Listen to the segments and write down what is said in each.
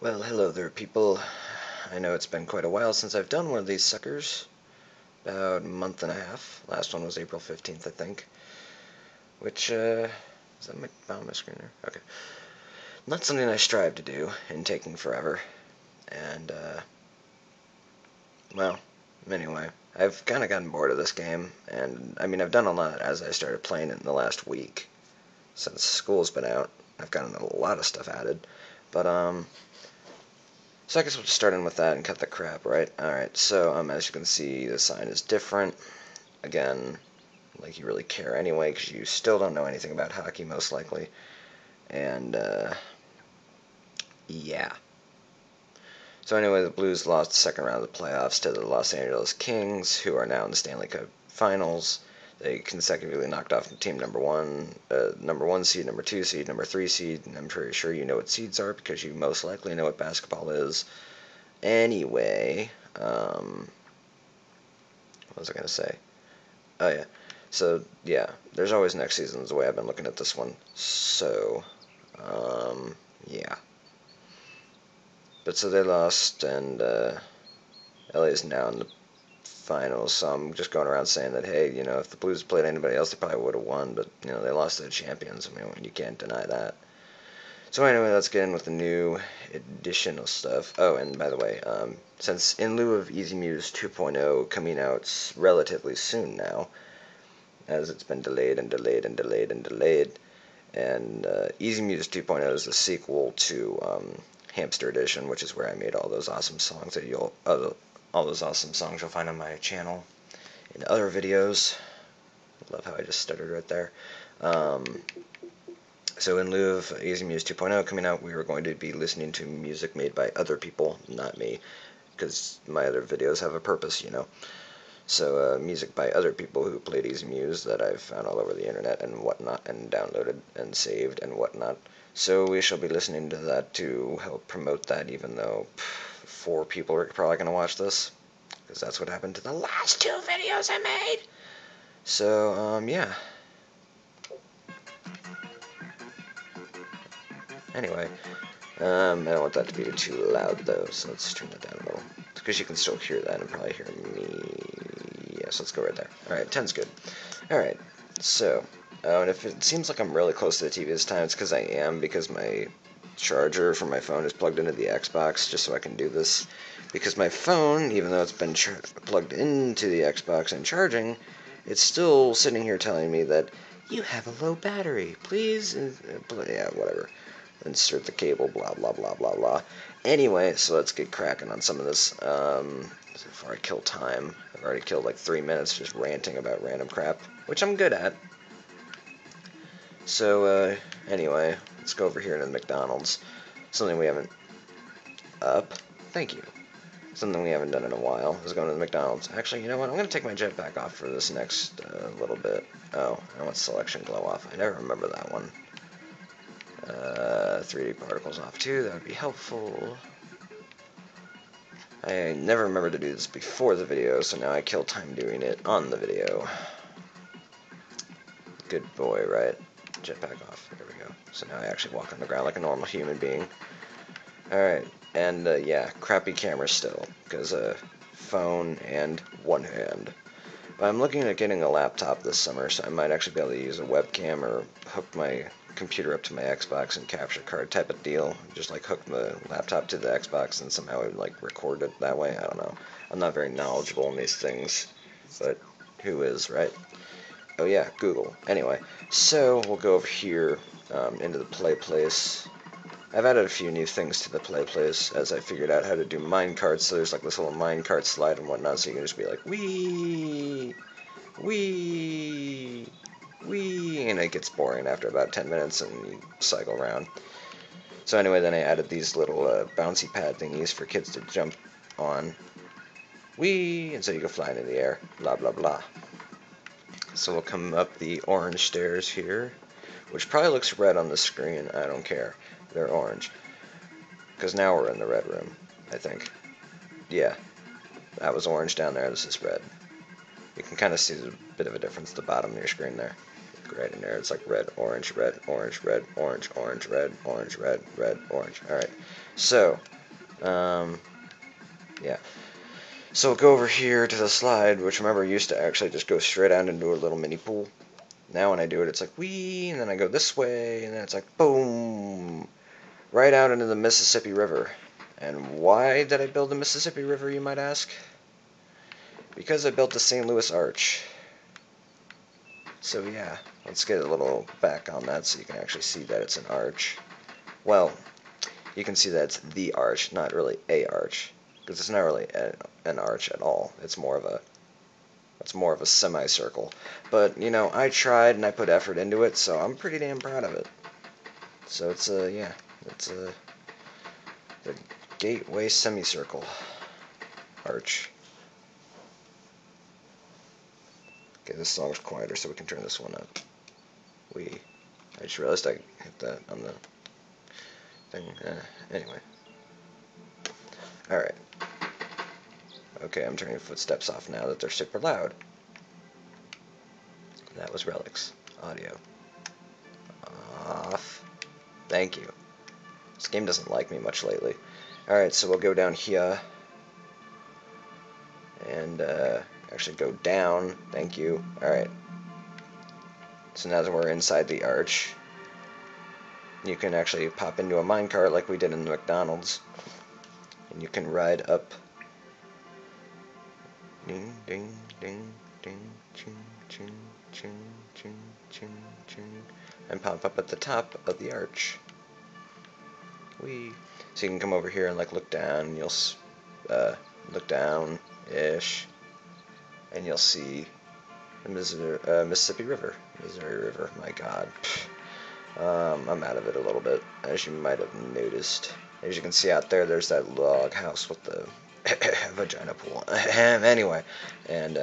Well, hello there, people. I know it's been quite a while since I've done one of these suckers. About a month and a half. Last one was April 15th, I think. Which, is that on my screen there? Okay. Not something I strive to do, in taking forever. And, well, anyway. I've kind of gotten bored of this game, and, I mean, I've done a lot as I started playing it in the last week. Since school's been out, I've gotten a lot of stuff added. But, so I guess we'll just start in with that and cut the crap, right? Alright, so as you can see, the sign is different. Again, like you really care anyway, because you still don't know anything about hockey, most likely. And, yeah. So anyway, the Blues lost the second round of the playoffs to the Los Angeles Kings, who are now in the Stanley Cup Finals. They consecutively knocked off team number one seed, number 2 seed, number 3 seed, and I'm pretty sure you know what seeds are because you most likely know what basketball is. Anyway, what was I going to say? Oh, yeah. So, yeah, there's always next season is the way I've been looking at this one. So, yeah. But so they lost, and LA is now in the finals, so I'm just going around saying that, hey, you know, if the Blues played anybody else, they probably would have won, but, you know, they lost to the champions. I mean, you can't deny that. So anyway, let's get in with the new additional stuff. Oh, and by the way, since in lieu of EasyMuse 2.0 coming out relatively soon now, as it's been delayed and delayed and delayed and delayed, and EasyMuse 2.0 is the sequel to Hamster Edition, which is where I made all those awesome songs that all those awesome songs you'll find on my channel in other videos. Love how I just stuttered right there. So in lieu of EasyMuse 2.0 coming out, we were going to be listening to music made by other people, not me, because my other videos have a purpose, you know. So music by other people who played EasyMuse that I've found all over the internet and whatnot, and downloaded and saved and whatnot. So we shall be listening to that to help promote that, even though 4 people are probably going to watch this, because that's what happened to the last 2 videos I made. So, yeah. Anyway, I don't want that to be too loud, though, so let's turn that down a little. Because you can still hear that and probably hear me. Yes, let's go right there. Alright, 10's good. Alright, so, and if it seems like I'm really close to the TV this time, it's because I am, because my charger for my phone is plugged into the Xbox, just so I can do this. Because my phone, even though it's been plugged into the Xbox and charging, it's still sitting here telling me that you have a low battery. Please, yeah, whatever. Insert the cable, blah, blah, blah, blah, blah. Anyway, so let's get cracking on some of this. Before I kill time, I've already killed like 3 minutes just ranting about random crap, which I'm good at. So, anyway, let's go over here to the McDonald's. Something we haven't... Thank you. Something we haven't done in a while is going to the McDonald's. Actually, you know what? I'm going to take my jetpack off for this next little bit. Oh, I want selection glow off. I never remember that one. 3D particles off too, that would be helpful. I never remembered to do this before the video, so now I kill time doing it on the video. Good boy, right? Jetpack off, there we go. So now I actually walk on the ground like a normal human being. Alright, and yeah, crappy camera still, because phone and one hand. But I'm looking at getting a laptop this summer, so I might actually be able to use a webcam or hook my computer up to my Xbox and capture card type of deal. Just like hook the laptop to the Xbox and somehow it like record it that way. I don't know. I'm not very knowledgeable in these things, but who is, right? Oh yeah, Google. Anyway, so we'll go over here into the play place. I've added a few new things to the play place as I figured out how to do minecarts. So there's like this little minecart slide and whatnot, so you can just be like, wee, wee, wee, and it gets boring after about 10 minutes and you cycle around. So anyway, then I added these little bouncy pad thingies for kids to jump on. Wee, and so you go flying in the air, blah, blah, blah. So we'll come up the orange stairs here, which probably looks red on the screen. I don't care. They're orange. Because now we're in the red room, I think. Yeah, that was orange down there. This is red. You can kind of see a bit of a difference at the bottom of your screen there. Right in there, it's like red, orange, red, orange, red, orange, orange, red, orange, red, red, orange. Alright, so Yeah. So we'll go over here to the slide, which remember used to actually just go straight out into a little mini pool. Now when I do it, it's like wee, and then I go this way, and then it's like boom, right out into the Mississippi River. And why did I build the Mississippi River, you might ask? Because I built the St. Louis Arch. So yeah, let's get a little back on that so you can actually see that it's an arch. Well, you can see that it's the arch, not really a arch, because it's not really an arch at all. It's more of a semicircle. But you know, I tried and I put effort into it, so I'm pretty damn proud of it. So it's yeah, it's the Gateway Semicircle Arch. Okay, this song's quieter, so we can turn this one up. I just realized I hit that on the thing. Anyway. Alright. Okay, I'm turning footsteps off now that they're super loud. That was Relics. Audio. Off. Thank you. This game doesn't like me much lately. Alright, so we'll go down here. And, actually go down. Thank you. Alright. So now that we're inside the arch, you can actually pop into a minecart like we did in the McDonald's. And you can ride up. Ding, ding, ding, ding, ching, ching, ching, ching, ching, ching. And pop up at the top of the arch. Whee! So you can come over here and like look down, and you'll look down-ish, and you'll see the Mississippi River. Missouri River, my god. I'm out of it a little bit, as you might have noticed. As you can see out there, there's that log house with the vagina pool. Anyway, and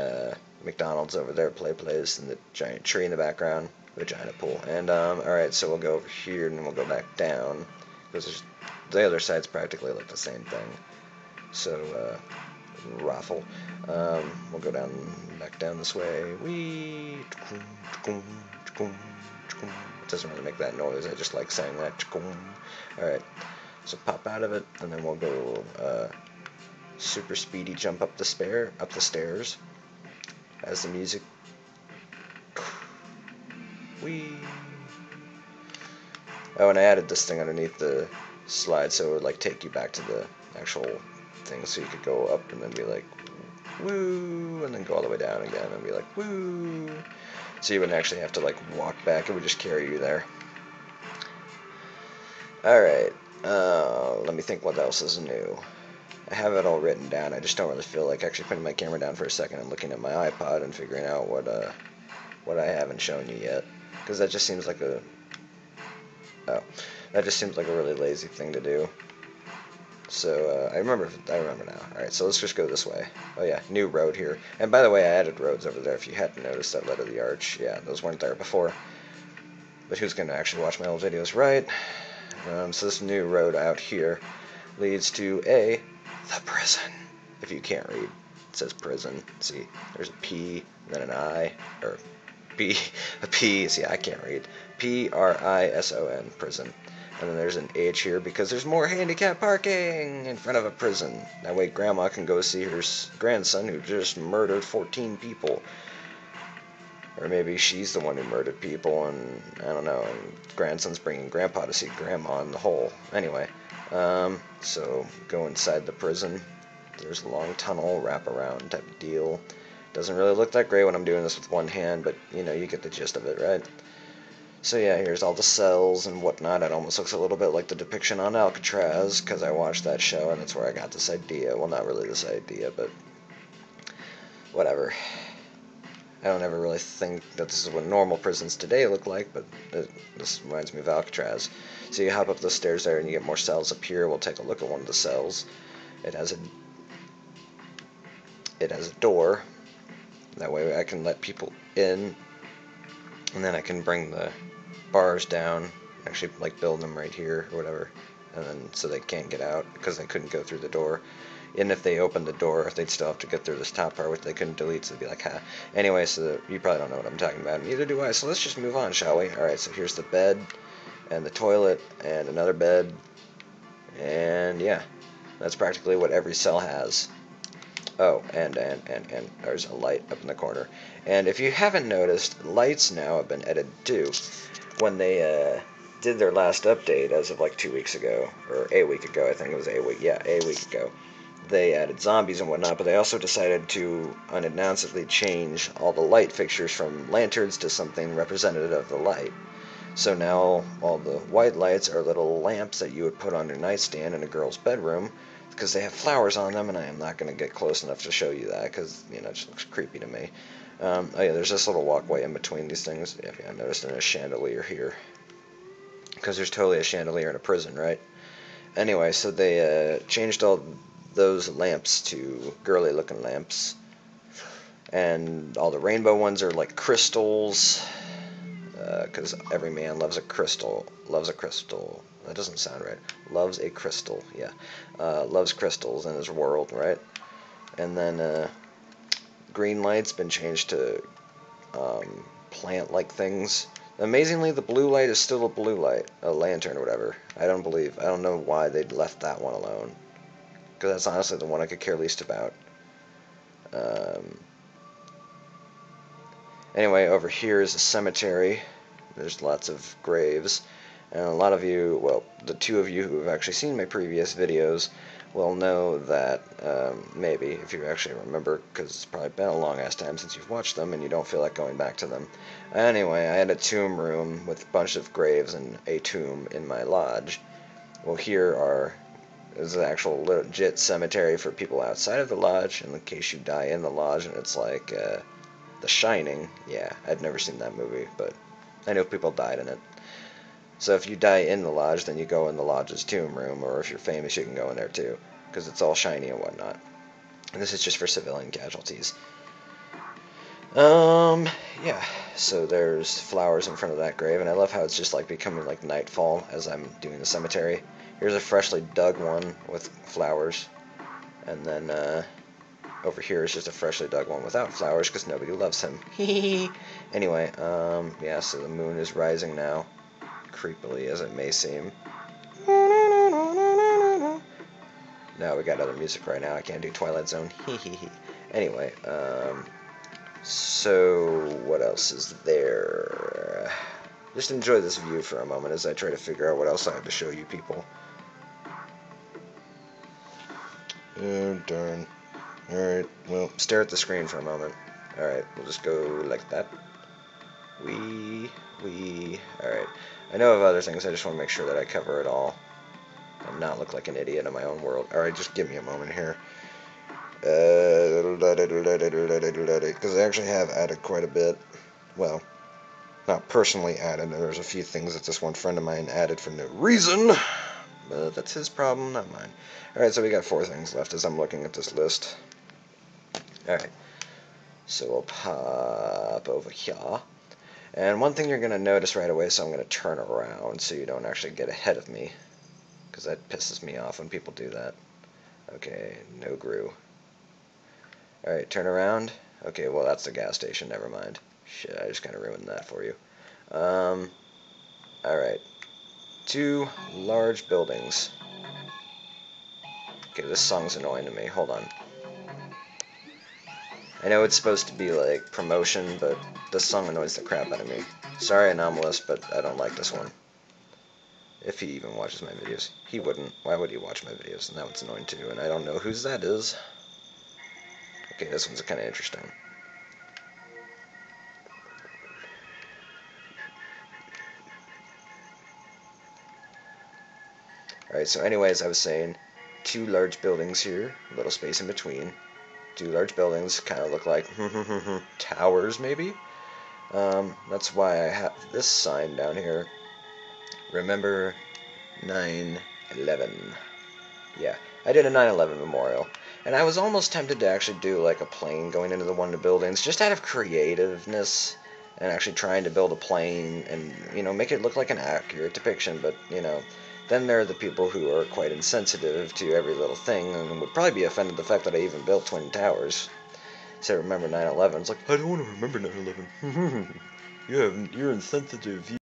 McDonald's over there, play place, and the giant tree in the background, vagina pool. And alright, so we'll go over here and then we'll go back down, because the other side's practically like the same thing. So raffle. We'll go back down this way. Whee! It doesn't really make that noise. I just like saying that. Alright, so pop out of it, and then we'll go super speedy jump up the stairs as the music. Whee! Oh, and I added this thing underneath the slide so it would like take you back to the actual thing, so you could go up and then be like woo, and then go all the way down again and be like woo. So you wouldn't actually have to like walk back, it would just carry you there. Alright, let me think what else is new. I have it all written down, I just don't really feel like actually putting my camera down for a second and looking at my iPod and figuring out what I haven't shown you yet. Because that just seems like a really lazy thing to do. So, I remember now. Alright, so let's just go this way. Oh yeah, new road here. And by the way, I added roads over there if you hadn't noticed that led to the arch. Yeah, those weren't there before. But who's going to actually watch my old videos, right? So this new road out here leads to the prison. If you can't read, it says prison. See, there's a P, then an I, or a P, see, I can't read. Prison, prison. And then there's an H here because there's more handicap parking in front of a prison. That way Grandma can go see her grandson who just murdered 14 people. Or maybe she's the one who murdered people, and I don't know, and grandson's bringing Grandpa to see Grandma in the hole. Anyway, so go inside the prison. There's a long tunnel, wraparound type deal. Doesn't really look that great when I'm doing this with one hand, but you know, you get the gist of it, right? So yeah, here's all the cells and whatnot. It almost looks a little bit like the depiction on Alcatraz, because I watched that show and that's where I got this idea. Well, not really this idea, but whatever. I don't ever really think that this is what normal prisons today look like, but this reminds me of Alcatraz. So you hop up the stairs there and you get more cells up here. We'll take a look at one of the cells. It has a door. That way I can let people in, and then I can bring the bars down, actually like build them right here or whatever, and then so they can't get out because they couldn't go through the door. And if they opened the door, they'd still have to get through this top part, which they couldn't delete, so they'd be like, ha. Anyway, so you probably don't know what I'm talking about, neither do I, so let's just move on, shall we? Alright, so here's the bed, and the toilet, and another bed, and yeah. That's practically what every cell has. Oh, and there's a light up in the corner. And if you haven't noticed, lights now have been added too. When they did their last update, as of like 2 weeks ago, or a week ago, I think it was a week ago, they added zombies and whatnot, but they also decided to unannouncedly change all the light fixtures from lanterns to something representative of the light. So now all the white lights are little lamps that you would put on your nightstand in a girl's bedroom, because they have flowers on them, and I am not going to get close enough to show you that, because, you know, it just looks creepy to me. Oh yeah, there's this little walkway in between these things. Yeah, I noticed there's a chandelier here, because there's totally a chandelier in a prison, right? Anyway, so they changed all those lamps to girly looking lamps, and all the rainbow ones are like crystals, because every man loves a crystal. That doesn't sound right. Loves a crystal. Yeah, loves crystals in his world, right? And then green light's been changed to plant-like things. Amazingly, the blue light is still a blue light, a lantern or whatever. I don't know why they left that one alone, because that's honestly the one I could care least about. Anyway, over here is a cemetery. There's lots of graves, and a lot of you, well, the two of you who have actually seen my previous videos will know that, maybe, if you actually remember, because it's probably been a long-ass time since you've watched them, and you don't feel like going back to them. Anyway, I had a tomb room with a bunch of graves and a tomb in my lodge. Well, is an actual legit cemetery for people outside of the lodge, in case you die in the lodge, and it's like, The Shining. Yeah, I'd never seen that movie, but I know people died in it. So if you die in the lodge, then you go in the lodge's tomb room, or if you're famous, you can go in there too, because it's all shiny and whatnot. And this is just for civilian casualties. Yeah, so there's flowers in front of that grave, and I love how it's just like becoming like nightfall as I'm doing the cemetery. Here's a freshly dug one with flowers, and then over here is just a freshly dug one without flowers, because nobody loves him. Anyway, yeah, so the moon is rising now, creepily as it may seem. No, we got other music right now. I can't do Twilight Zone. Anyway, so what else is there? Just enjoy this view for a moment as I try to figure out what else I have to show you people. Oh, darn. Alright, well, stare at the screen for a moment. Alright, we'll just go like that. Alright. I know of other things, I just want to make sure that I cover it all and not look like an idiot in my own world. Alright, just give me a moment here. Because I actually have added quite a bit. Well, not personally added. There's a few things that this one friend of mine added for no reason. But that's his problem, not mine. Alright, so we got 4 things left as I'm looking at this list. Alright, so we'll pop over here. And one thing you're going to notice right away, so I'm going to turn around so you don't actually get ahead of me, because that pisses me off when people do that. Okay, no grew. Alright, turn around. Okay, well that's the gas station, never mind. Shit, I just kind of ruined that for you. Alright. 2 large buildings. Okay, this song's annoying to me. Hold on. I know it's supposed to be like promotion, but this song annoys the crap out of me. Sorry, Anomalous, but I don't like this one. If he even watches my videos. He wouldn't. Why would he watch my videos? And that one's annoying too, and I don't know whose that is. Okay, this one's kind of interesting. Alright, so anyways, I was saying, 2 large buildings here, a little space in between. 2 large buildings, kind of look like towers, maybe? That's why I have this sign down here. Remember 9/11. Yeah, I did a 9/11 memorial. And I was almost tempted to actually do like a plane going into one of the buildings, just out of creativeness, and actually trying to build a plane and, you know, make it look like an accurate depiction, but, you know, then there are the people who are quite insensitive to every little thing and would probably be offended the fact that I even built Twin Towers. Say, remember 9/11. It's like, I don't want to remember 9/11. You're insensitive.